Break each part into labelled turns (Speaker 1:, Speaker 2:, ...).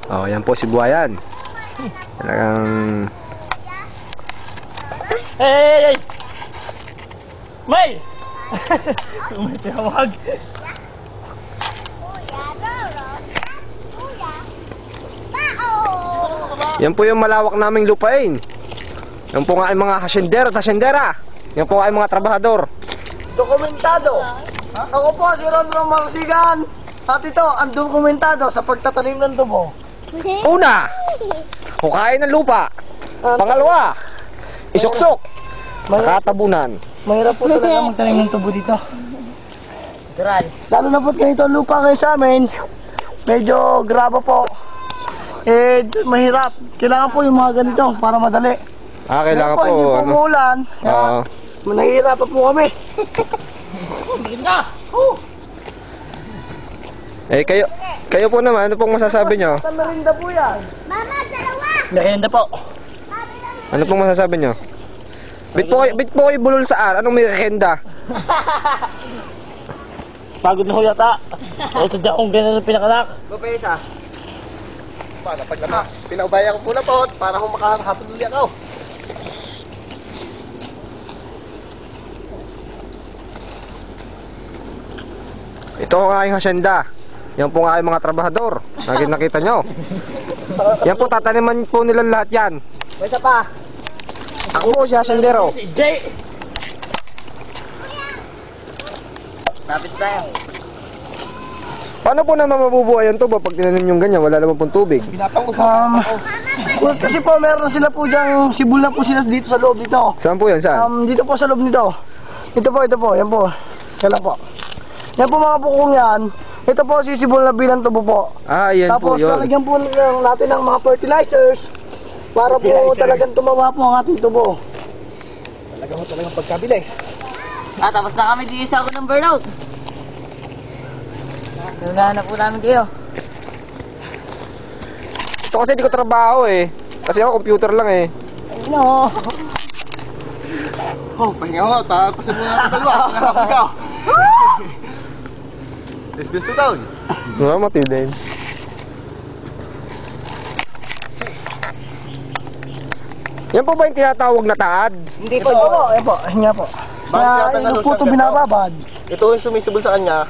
Speaker 1: Oh, yan po si Buhayan. Talagang...
Speaker 2: Hey! May! Tumatawag.
Speaker 1: Yan po yung malawak naming lupain. Yan po nga ay mga hasyendero at hasyendera. Yan po ay mga trabahador.
Speaker 3: Dokumentado. Ako po si Ronron Marsigan. At ito ang dokumentado sa pagtatanim ng tubo.
Speaker 1: Una, hukayin ng lupa. Pangalawa, isuksok. Nakatabunan.
Speaker 3: Mahirap po talaga magtanim ng tubo dito. Lalo na po ganito ang lupa ngayon sa amin. Medyo graba po. Mahirap. Kailangan po yung mga ganito para madali.
Speaker 1: Kailangan po.
Speaker 3: Hindi po umuulan. Nahihirapan po kami.
Speaker 1: Kayo po naman, ano pong masasabi nyo?
Speaker 3: Merinda po yan.
Speaker 2: Merienda po.
Speaker 1: Ano pong masasabi nyo? Bit po kayo bulol sa ar. Anong merienda?
Speaker 2: Pagod na ho yata. Ay, sadya kong ganyan ang pinakanak.
Speaker 3: Gopesa. Paano pag pinaubaya ko po na po para kung makahapon ulit ako.
Speaker 1: Ito ang aking hasyenda. Yan po nga ay mga trabahador. Nakita nyo. Yan po, tataniman po nila lahat yan.
Speaker 3: May isa pa.
Speaker 1: Ako po si hasyendero.
Speaker 2: Si Jay! Lapit tayo.
Speaker 1: Paano po naman mabubuhay ang tubo pag tinanim yung ganyan? Wala naman pong tubig.
Speaker 3: Kasi po meron sila po diyang sibul na po sila dito sa loob dito.
Speaker 1: Saan po yan? Saan?
Speaker 3: Dito po sa loob nito. Ito po, yan po. Yan lang po. Yan po mga bukong yan. Ito po sisibol na bilang tubo po.
Speaker 1: Yan
Speaker 3: Tapos,
Speaker 1: po yun.
Speaker 3: lalagyan po natin ng mga fertilizers para po talagang tumawa po ang ating tubo. Talagang pagkabilis.
Speaker 4: Tapos na kami dito sa ako ng burnout. Naunahan na po namin kayo.
Speaker 1: Ito kasi di ko trabaho eh. Kasi ako computer lang eh.
Speaker 4: No.
Speaker 3: Pahinga ko. Pasin mo na ang dalawa. Sinarapin ka. Let's go down.
Speaker 1: Matindi. Yan po ba yung tinatawag na taad?
Speaker 3: Hindi po. Ito po. Hinga po. Yung po ito binababad. Ito yung sumisibol sa kanya.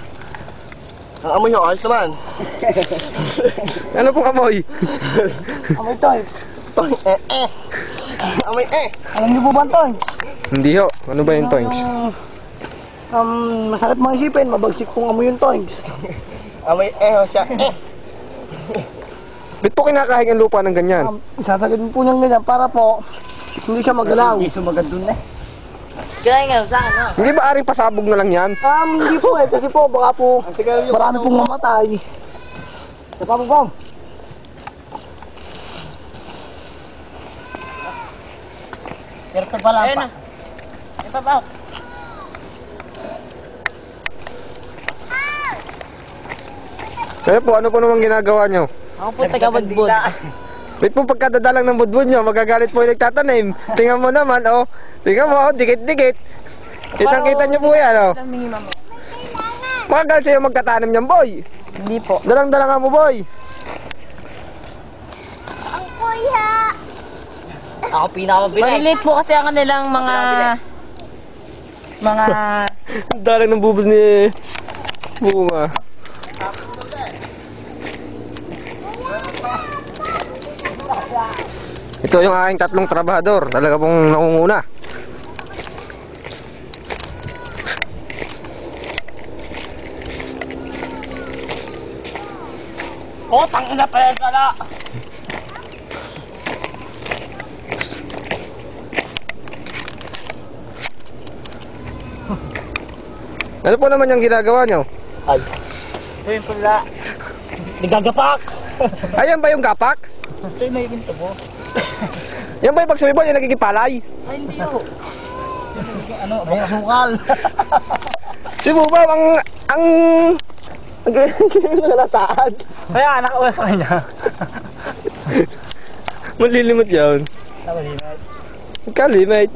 Speaker 3: Ang amoy ho, ayos naman.
Speaker 1: Ano pong amoy?
Speaker 3: Amoy toys. Amoy Alam niyo po ba ang toys?
Speaker 1: Hindi ho. Ano ba yung toings?
Speaker 3: Masakit mga isipin, mabagsik kung amoy yung toys. Amoy ho siya.
Speaker 1: Bit po kinakain ang lupa ng ganyan?
Speaker 3: Sasagad po niyang ganyan para po hindi siya magalaw. Hindi sumagad dun eh.
Speaker 4: Kaya nga sa ano.
Speaker 1: Hindi ba aring pasabog na lang yan?
Speaker 3: Hindi po eh, kasi po baka po marami pong mamatay. Napapabong.
Speaker 4: Pero ito pala pa. Ito pa.
Speaker 1: Kaya po, ano po naman ginagawa nyo?
Speaker 4: Ako po taga-budbud.
Speaker 1: Bit po pagkadadalang ng budbud nyo, magagalit po yung nagtatanim. Tingnan mo naman, oh. Tingnan mo, dikit-dikit. Kitang-kita nyo po yan, oh. Magagalit sa'yo magtatanim niyan, boy.
Speaker 4: Hindi po.
Speaker 1: Dalang-dalangan mo, boy.
Speaker 5: Ang kuya!
Speaker 4: Ako pinakamabilis. Maliliit po kasi ang kanilang mga...
Speaker 1: Dalang ng bubos ni... Bunga. Ito yung aking tatlong trabahador. Talaga pong nakunguna.
Speaker 2: Tangina pa yan sana.
Speaker 1: Ano po naman yung ginagawa nyo?
Speaker 2: Ay. Ito yung pula. Nagagapak.
Speaker 1: Ayan ba yung gapak?
Speaker 2: Ito yung may ginto mo.
Speaker 1: Yan ba yung pag sumibol yung nagkikipalay?
Speaker 4: Ay, hindi po.
Speaker 2: Ano? May asukal.
Speaker 1: Si Bubaw ang nalataan.
Speaker 2: Kaya nakaulas sa kanya.
Speaker 1: Malilimot yun.
Speaker 2: Nakalimit.
Speaker 1: Kalimit.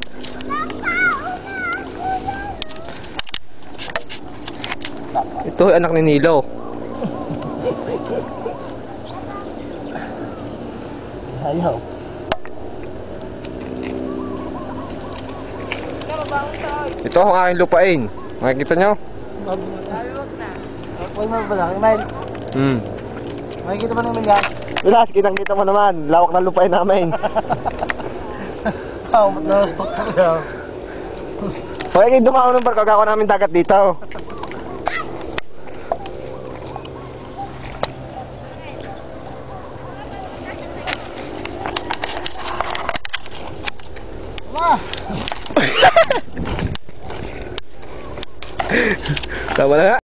Speaker 1: Ito ay anak ni Nilo.
Speaker 2: Ayaw.
Speaker 1: Ito ang aking lupain. Makikita nyo?
Speaker 3: Huwag mo ba lang, Emile? Makikita ba naman yan?
Speaker 1: Bilas, kitang-kita mo naman. Lawak ng lupain namin.
Speaker 3: Na-stock ko yan.
Speaker 1: Hoy, kayo dumaon ng barko. Gagawa namin dagat dito. Tama na nga.